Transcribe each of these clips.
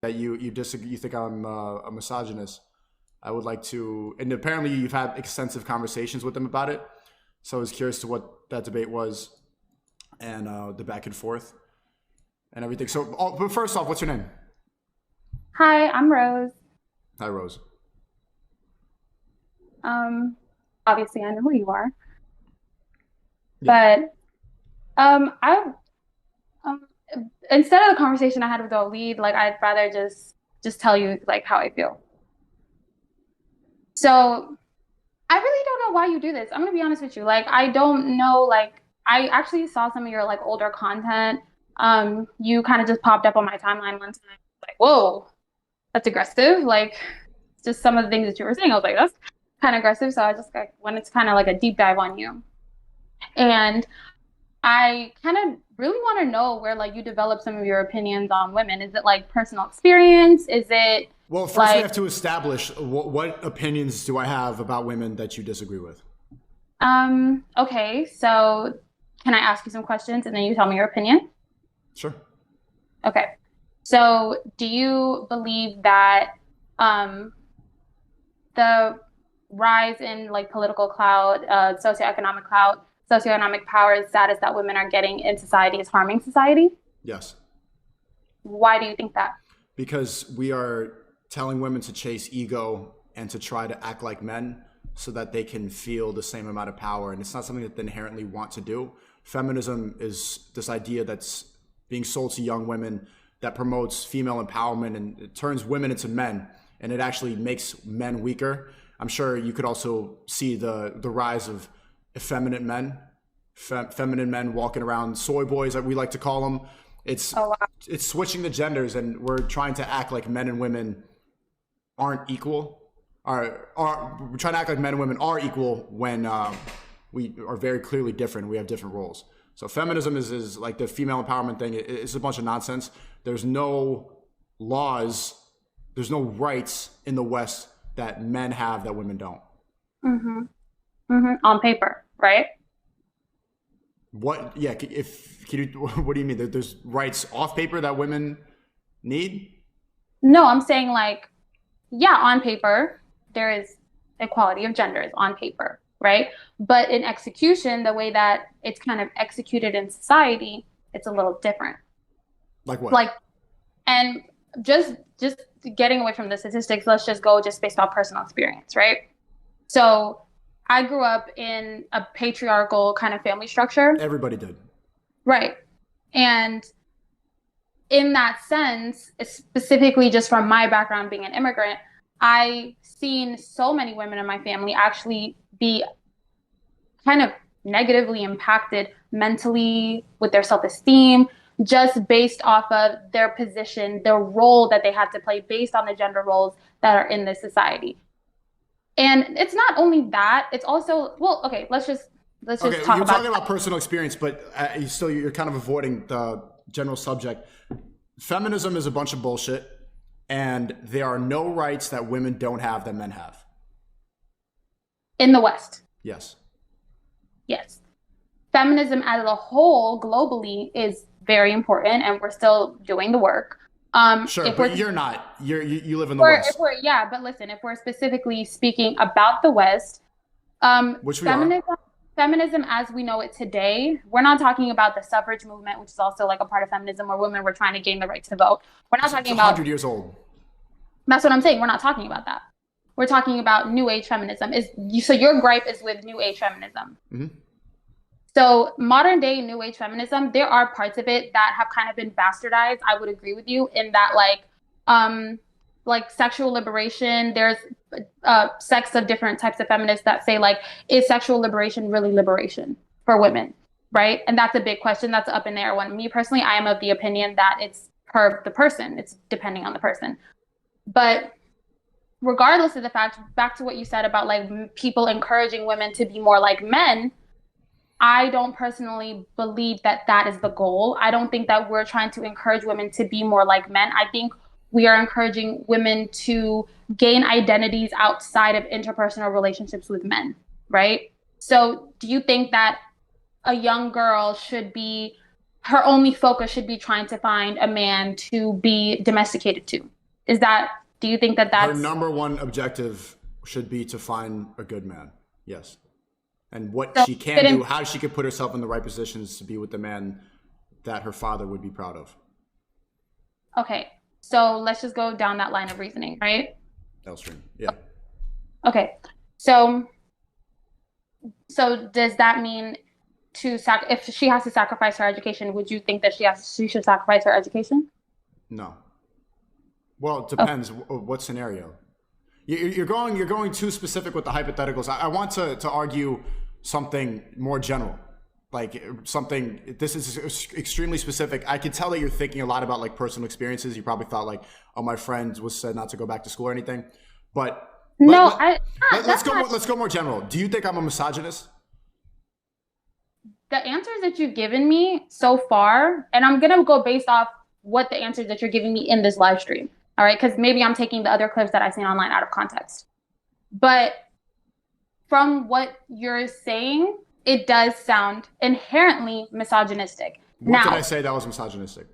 that you disagree, you think I'm a misogynist. I would like to, and apparently you've had extensive conversations with them about it. So I was curious to what that debate was and the back and forth and everything. So, but first off, what's your name? Hi, I'm Rose. Hi, Rose. Um, Obviously I know who you are, Yeah. but I um instead of the conversation I had with the lead, like I'd rather just tell you like how I feel. So I really don't know why you do this. I'm gonna be honest with you. Like I don't know. Like I actually saw some of your like older content. You kind of just popped up on my timeline one time. Like, whoa, that's aggressive. Like just some of the things that you were saying. I was like, that's kind of aggressive. So I just like wanted to kind of like a deep dive on you. And I kind of really want to know where like you develop some of your opinions on women. Is it like personal experience? Is it Well, first we like have to establish what opinions do I have about women that you disagree with. okay, so can I ask you some questions and then you tell me your opinion? Sure. Okay. So do you believe that um the rise in like political clout, socioeconomic power and status that women are getting in society is harming society? Yes. Why do you think that? Because we are telling women to chase ego and to try to act like men so that they can feel the same amount of power. And it's not something that they inherently want to do. Feminism is this idea that's being sold to young women that promotes female empowerment and it turns women into men and it actually makes men weaker. I'm sure you could also see the rise of effeminate men, feminine men walking around, soy boys that we like to call them. It's Oh, wow. it's switching the genders and we're trying to act like men and women aren't equal. We're trying to act like men and women are equal when we are very clearly different. We have different roles. So feminism is like the female empowerment thing. It's a bunch of nonsense. There's no laws, there's no rights in the West that men have that women don't. Mm-hmm. Mm-hmm. On paper, right? What? Yeah. If can you, what do you mean? There's rights off paper that women need? No, I'm saying like, yeah, on paper, there is equality of genders on paper, right? But in execution, the way that it's kind of executed in society, it's a little different. Like what? Like, and just getting away from the statistics, let's just go just based on personal experience, right? So I grew up in a patriarchal kind of family structure, Everybody did. right? And in that sense, specifically just from my background being an immigrant, I seen so many women in my family actually be kind of negatively impacted mentally with their self-esteem, just based off of their position, their role that they had to play based on the gender roles that are in this society. And it's not only that, it's also, well, okay, let's just Okay, talk you're about talking about personal experience, but you're kind of avoiding the general subject. Feminism is a bunch of bullshit, and there are no rights that women don't have that men have. in the West. Yes. Yes. Feminism as a whole globally is very important and we're still doing the work. Sure, If we're but you're not. You live in the we're if West, we're yeah, but listen, if we're specifically speaking about the West, which we are. feminism as we know it today, we're not talking about the suffrage movement, which is also like a part of feminism where women were trying to gain the right to vote. We're not It's talking about 100 years old. that's what I'm saying. We're not talking about that. We're talking about new age feminism. So your gripe is with new age feminism. Hmm. So modern day new age feminism, there are parts of it that have kind of been bastardized. I would agree with you in that um like sexual liberation, there's sects of different types of feminists that say like, is sexual liberation really liberation for women? Right? And that's a big question. That's up in the air one. Me personally, I am of the opinion that it's per the person. It's depending on the person. But regardless of the fact, back to what you said about like people encouraging women to be more like men, I don't personally believe that that is the goal. I don't think that we're trying to encourage women to be more like men. I think we are encouraging women to gain identities outside of interpersonal relationships with men, right? So, do you think that a young girl should be her only focus should be trying to find a man to be domesticated to. Do you think that Her that's number one objective should be to find a good man. Yes. And what so she can do, how she could put herself in the right positions to be with the man that her father would be proud of. okay? So let's just go down that line of reasoning, right? Elstream. Yeah. Okay. So does that mean if she has to sacrifice her education, would you think that she should sacrifice her education? No. Well, it depends. What scenario? You're going too specific with the hypotheticals. I want to argue something more general, like something. This is extremely specific. I can tell that you're thinking a lot about like personal experiences. You probably thought like, oh, my friend was said not to go back to school or anything. But let's go more general. Do you think I'm a misogynist? The answers that you've given me so far, and I'm gonna go based off what the answers that you're giving me in this live stream. All right, because maybe I'm taking the other clips that I've seen online out of context. But from what you're saying, it does sound inherently misogynistic. What did I say that was misogynistic?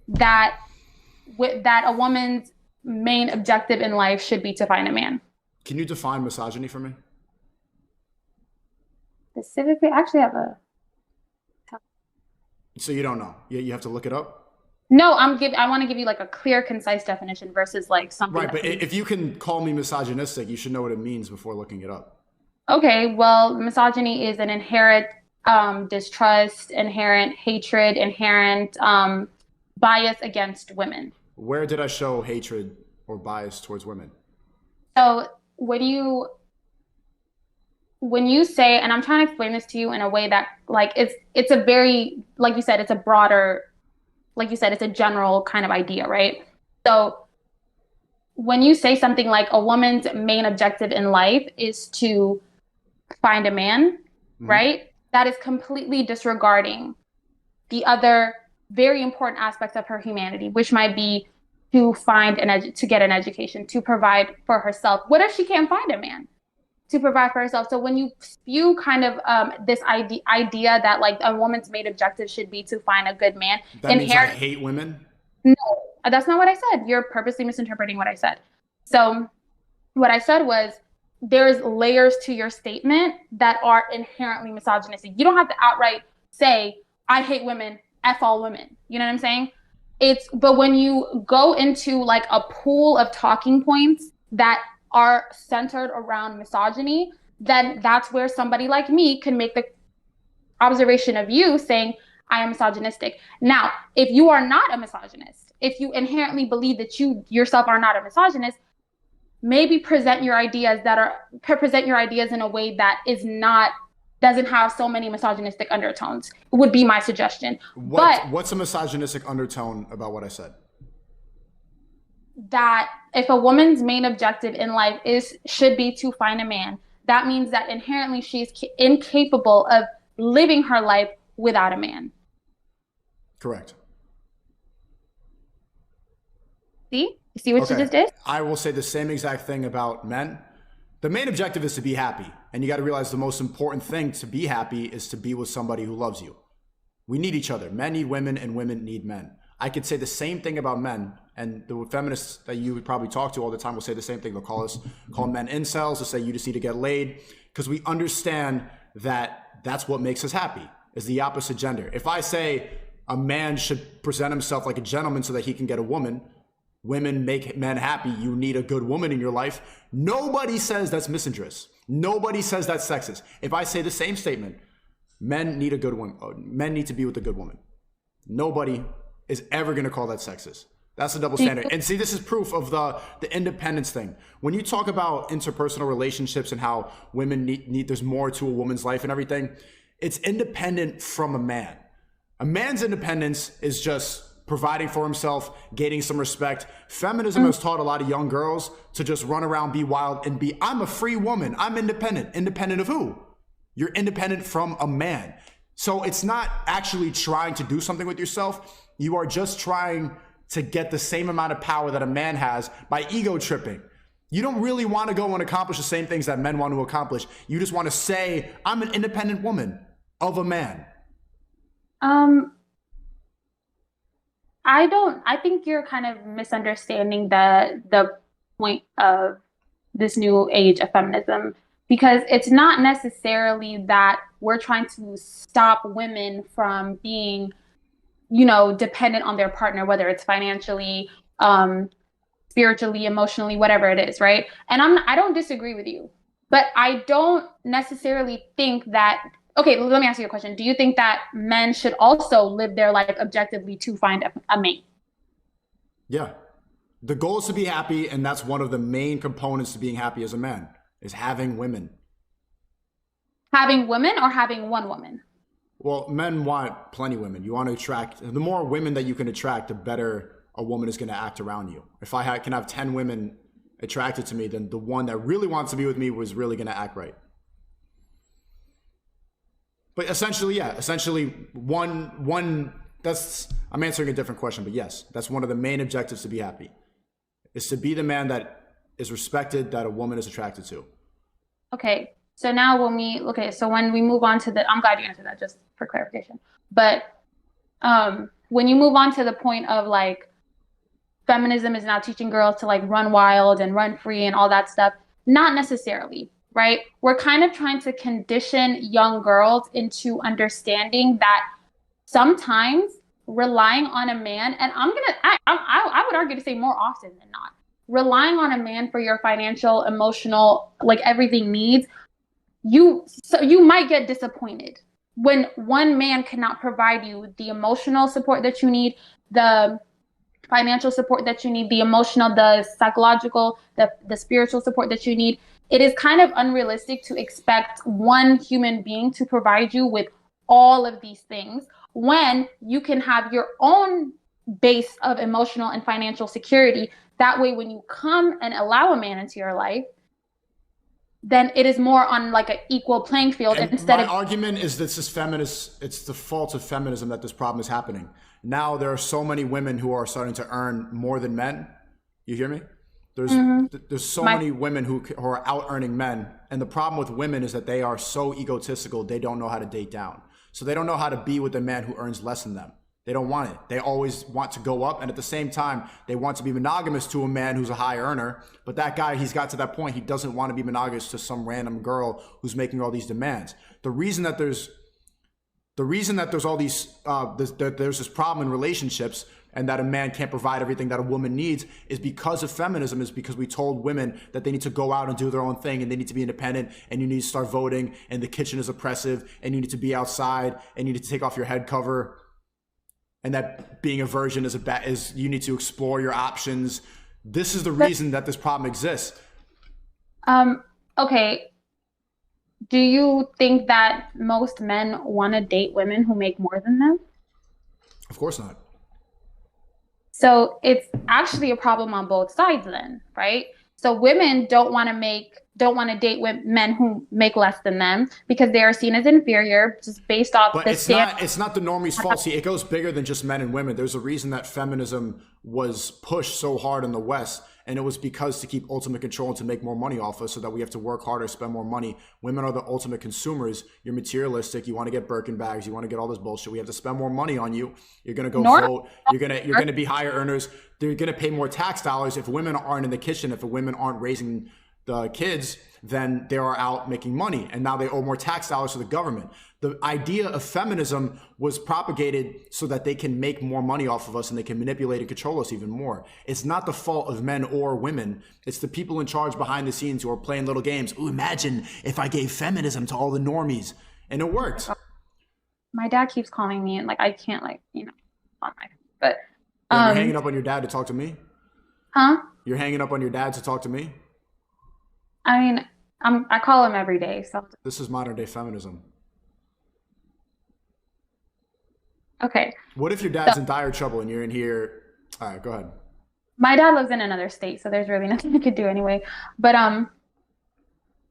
That a woman's main objective in life should be to find a man. Can you define misogyny for me? Specifically, I actually have a. So you don't know? You have to look it up? No, I want to give you like a clear, concise definition versus like something. Right, but if you can call me misogynistic, you should know what it means before looking it up. Okay, well, misogyny is an inherent distrust, inherent hatred, inherent bias against women. Where did I show hatred or bias towards women? So when you say, and I'm trying to explain this to you in a way that like it's a very, like you said, it's a broader, like you said, it's a general kind of idea, right? So when you say something like a woman's main objective in life is to find a man, right? That is completely disregarding the other very important aspects of her humanity, which might be to to get an education, to provide for herself. What if she can't find a man to provide for herself? So when you spew kind of this idea that like a woman's main objective should be to find a good man, that means I hate women? No, that's not what I said. You're purposely misinterpreting what I said. So what I said was there's layers to your statement that are inherently misogynistic. You don't have to outright say, I hate women, F all women. You know what I'm saying? But when you go into like a pool of talking points that are centered around misogyny, then that's where somebody like me can make the observation of you saying, I am misogynistic. Now, if you are not a misogynist, if you inherently believe that you yourself are not a misogynist, maybe present your ideas in a way that doesn't have so many misogynistic undertones, would be my suggestion. What's a misogynistic undertone about what I said? That if a woman's main objective in life should be to find a man, that means that inherently she's incapable of living her life without a man. Correct. See? You see what you just did? I will say the same exact thing about men. The main objective is to be happy. And you got to realize the most important thing to be happy is to be with somebody who loves you. We need each other. Men need women and women need men. I could say the same thing about men. And the feminists that you would probably talk to all the time will say the same thing. They'll call men incels. They'll say you just need to get laid. Because we understand that that's what makes us happy, is the opposite gender. If I say a man should present himself like a gentleman so that he can get a woman, women make men happy, you need a good woman in your life, nobody says that's misandrous. Nobody says that's sexist. If I say the same statement, men need a good woman, men need to be with a good woman, nobody is ever going to call that sexist. That's a double standard. And see, this is proof of the independence thing. When you talk about interpersonal relationships and how women need there's more to a woman's life and everything, it's independent from a man. A man's independence is just providing for himself, gaining some respect. Feminism has taught a lot of young girls to just run around, be wild, and I'm a free woman. I'm independent. Independent of who? You're independent from a man. So it's not actually trying to do something with yourself. You are just trying to get the same amount of power that a man has by ego tripping. You don't really want to go and accomplish the same things that men want to accomplish. You just want to say, I'm an independent woman of a man. I think you're kind of misunderstanding the point of this new age of feminism, because it's not necessarily that we're trying to stop women from being, dependent on their partner, whether it's financially, spiritually, emotionally, whatever it is, right? And I don't disagree with you, but I don't necessarily think that. Okay, let me ask you a question. Do you think that men should also live their life objectively to find a mate? Yeah. The goal is to be happy, and that's one of the main components to being happy as a man, is having women. Having women or having one woman? Well, men want plenty of women. You want to attract, the more women that you can attract, the better a woman is going to act around you. If can have 10 women attracted to me, then the one that really wants to be with me was really going to act right. But essentially, yeah, I'm answering a different question, but yes, that's one of the main objectives to be happy, is to be the man that is respected, that a woman is attracted to. Okay. So now when we move on to I'm glad you answered that just for clarification. But when you move on to the point of like feminism is now teaching girls to like run wild and run free and all that stuff, not necessarily, right? We're kind of trying to condition young girls into understanding that sometimes relying on a man, and I would argue to say more often than not, relying on a man for your financial, emotional, like everything needs, you might get disappointed when one man cannot provide you the emotional support that you need, the financial support that you need, the emotional, the psychological, the spiritual support that you need. It is kind of unrealistic to expect one human being to provide you with all of these things when you can have your own base of emotional and financial security. That way, when you come and allow a man into your life, then it is more on like an equal playing field. And my argument is that it's the fault of feminism that this problem is happening. Now there are so many women who are starting to earn more than men. You hear me? There's so many women who are out earning men. And the problem with women is that they are so egotistical, they don't know how to date down. So they don't know how to be with a man who earns less than them. They don't want it. They always want to go up. And at the same time, they want to be monogamous to a man who's a high earner. But that guy, he's got to that point. He doesn't want to be monogamous to some random girl who's making all these demands. The reason that there's all these, there's this problem in relationships and that a man can't provide everything that a woman needs is because of feminism, is because we told women that they need to go out and do their own thing and they need to be independent and you need to start voting and the kitchen is oppressive and you need to be outside and you need to take off your head cover. And that being a virgin is you need to explore your options. This is the reason that this problem exists. Okay. Do you think that most men want to date women who make more than them? Of course not. So it's actually a problem on both sides then, right? So women don't want to date men who make less than them because they are seen as inferior just based off but it's not the normie's fault. See, it goes bigger than just men and women. There's a reason that feminism was pushed so hard in the West, and it was because to keep ultimate control and to make more money off us so that we have to work harder, spend more money. Women are the ultimate consumers. You're materialistic. You want to get Birkin bags. You want to get all this bullshit. We have to spend more money on you. You're going to go vote. You're going to be higher earners. They're going to pay more tax dollars. If women aren't in the kitchen, if women aren't raising the kids, then they are out making money. And now they owe more tax dollars to the government. The idea of feminism was propagated so that they can make more money off of us and they can manipulate and control us even more. It's not the fault of men or women. It's the people in charge behind the scenes who are playing little games. Ooh, imagine if I gave feminism to all the normies. And it worked. My dad keeps calling me and like I can't on my but you're hanging up on your dad to talk to me? Huh? You're hanging up on your dad to talk to me? I mean, I call him every day. So this is modern day feminism. Okay. What if your dad's in dire trouble and you're in here? All right, go ahead. My dad lives in another state, so there's really nothing I could do anyway. But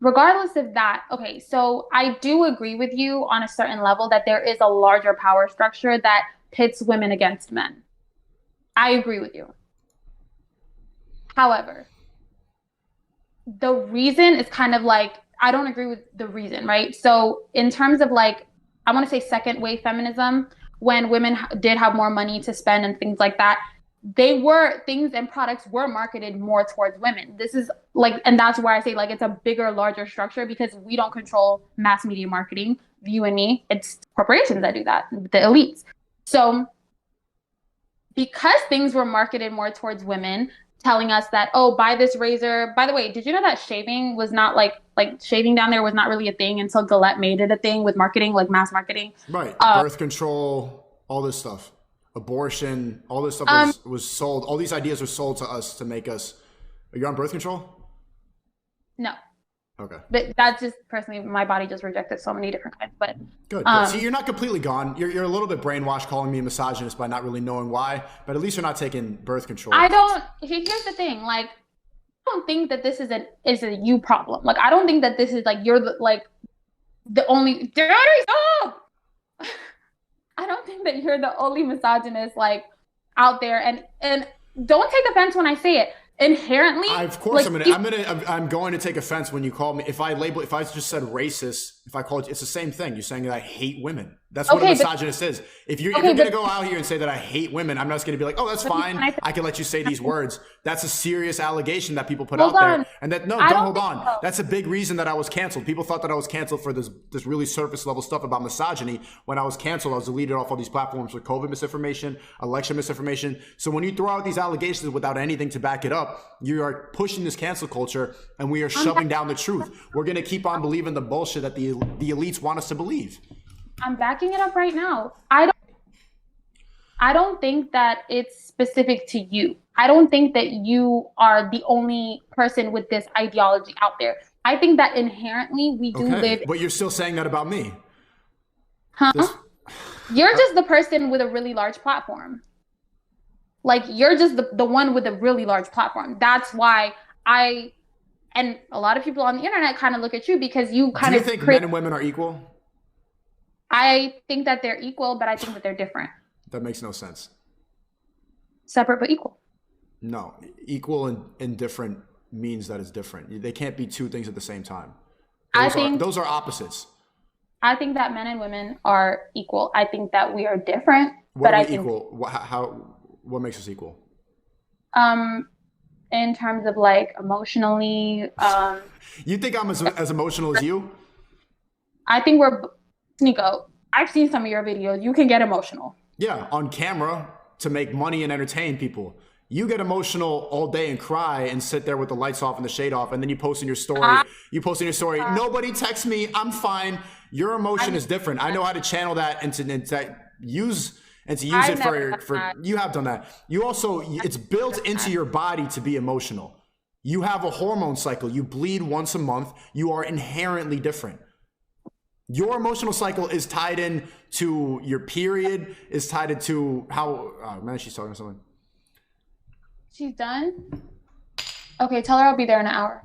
regardless of that, okay, so I do agree with you on a certain level that there is a larger power structure that pits women against men. I agree with you. However, the reason is kind of like, I don't agree with the reason, right? So in terms of like, I want to say second wave feminism, when women did have more money to spend and things like that, they were things and products were marketed more towards women. This is like, and that's why I say like it's a bigger, larger structure because we don't control mass media marketing, you and me. It's corporations that do that, the elites. So because things were marketed more towards women, telling us that, oh, buy this razor. By the way, did you know that shaving was not like shaving down there was not really a thing until Gillette made it a thing with marketing, like mass marketing. Right. Birth control, all this stuff. Abortion, all this stuff was sold. All these ideas were sold to us to make us. Are you on birth control? No. Okay. But that's just personally, my body just rejected so many different kinds. But good. See, you're not completely gone. You're a little bit brainwashed calling me a misogynist by not really knowing why. But at least you're not taking birth control. I don't. Here's the thing. Like, I don't think that this is a you problem. Like, I don't think that this is like you're the only. Daddy, stop! I don't think that you're the only misogynist like out there. And don't take offense when I say it. Inherently, of course, like, I'm going to take offense when you call me. If I just said racist, if I call it, it's the same thing. You're saying that I hate women. That's what a misogynist is. If you're going to go out here and say that I hate women, I'm not going to be like, oh, that's fine. I can let you say these words. That's a serious allegation that people put out there. And that, no, don't hold on. So. That's a big reason that I was canceled. People thought that I was canceled for this really surface level stuff about misogyny. When I was canceled, I was deleted off all these platforms for COVID misinformation, election misinformation. So when you throw out these allegations without anything to back it up, you are pushing this cancel culture and we are shoving down the truth. We're going to keep on believing the bullshit that the elites want us to believe. I'm backing it up right now. I don't think that it's specific to you. I don't think that you are the only person with this ideology out there. I think that inherently we do live. But you're still saying that about me. Huh? You're just the person with a really large platform. Like, you're just the one with a really large platform. That's why and a lot of people on the internet kind of look at you because you kind of. Do you think men and women are equal? I think that they're equal, but I think that they're different. That makes no sense. Separate but equal. No, equal and different means that it's different. They can't be two things at the same time. Those are opposites. I think that men and women are equal. I think that we are different. What are we equal? What makes us equal? In terms of like emotionally. You think I'm as emotional as you? I think we're. Sneako, I've seen some of your videos. You can get emotional. Yeah, on camera to make money and entertain people. You get emotional all day and cry and sit there with the lights off and the shade off, and then you post in your story. Nobody text me. I'm fine. Your emotion is different. I know how to channel that and to use it for. You have done that. You also, it's built into your body to be emotional. You have a hormone cycle. You bleed once a month. You are inherently different. Your emotional cycle is tied in to your period, is tied into how, oh man, she's talking to someone. She's done? Okay, tell her I'll be there in an hour.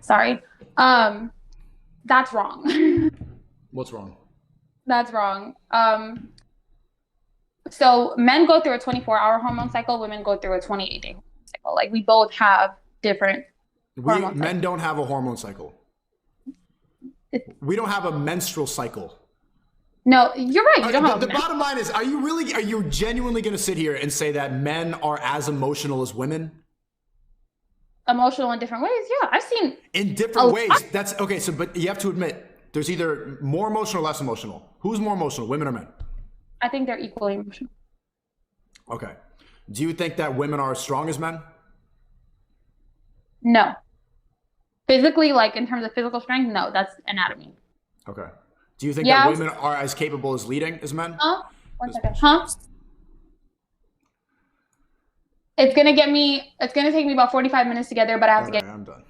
Sorry. That's wrong. What's wrong? That's wrong. So men go through a 24-hour hormone cycle, women go through a 28-day cycle. Like, we both have different men don't have a hormone cycle. We don't have a menstrual cycle. No, you're right. You don't have the bottom line is, are you genuinely going to sit here and say that men are as emotional as women? Emotional in different ways? Yeah, I've seen. In different ways. That's okay. So, but you have to admit, there's either more emotional or less emotional. Who's more emotional, women or men? I think they're equally emotional. Okay. Do you think that women are as strong as men? No. Physically, like in terms of physical strength, no, that's anatomy. Okay. Do you think that women are as capable as leading as men? One second. It's gonna take me about 45 minutes to get there, but I have to get. I'm done.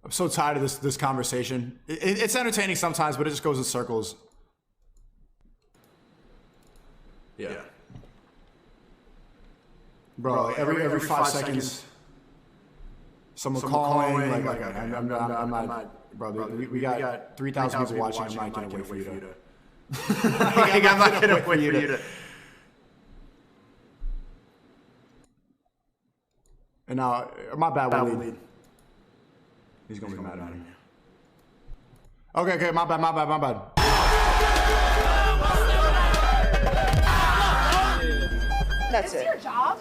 I'm so tired of this conversation. It's entertaining sometimes, but it just goes in circles. Yeah. Bro, like every 5 seconds, someone calling, like I'm not, bro, we got 3,000 people watching, I'm not gonna wait for you to. I'm not gonna wait for you to. And now, my bad, we lead. He's gonna be mad at me. Okay, my bad. That's it. Your job?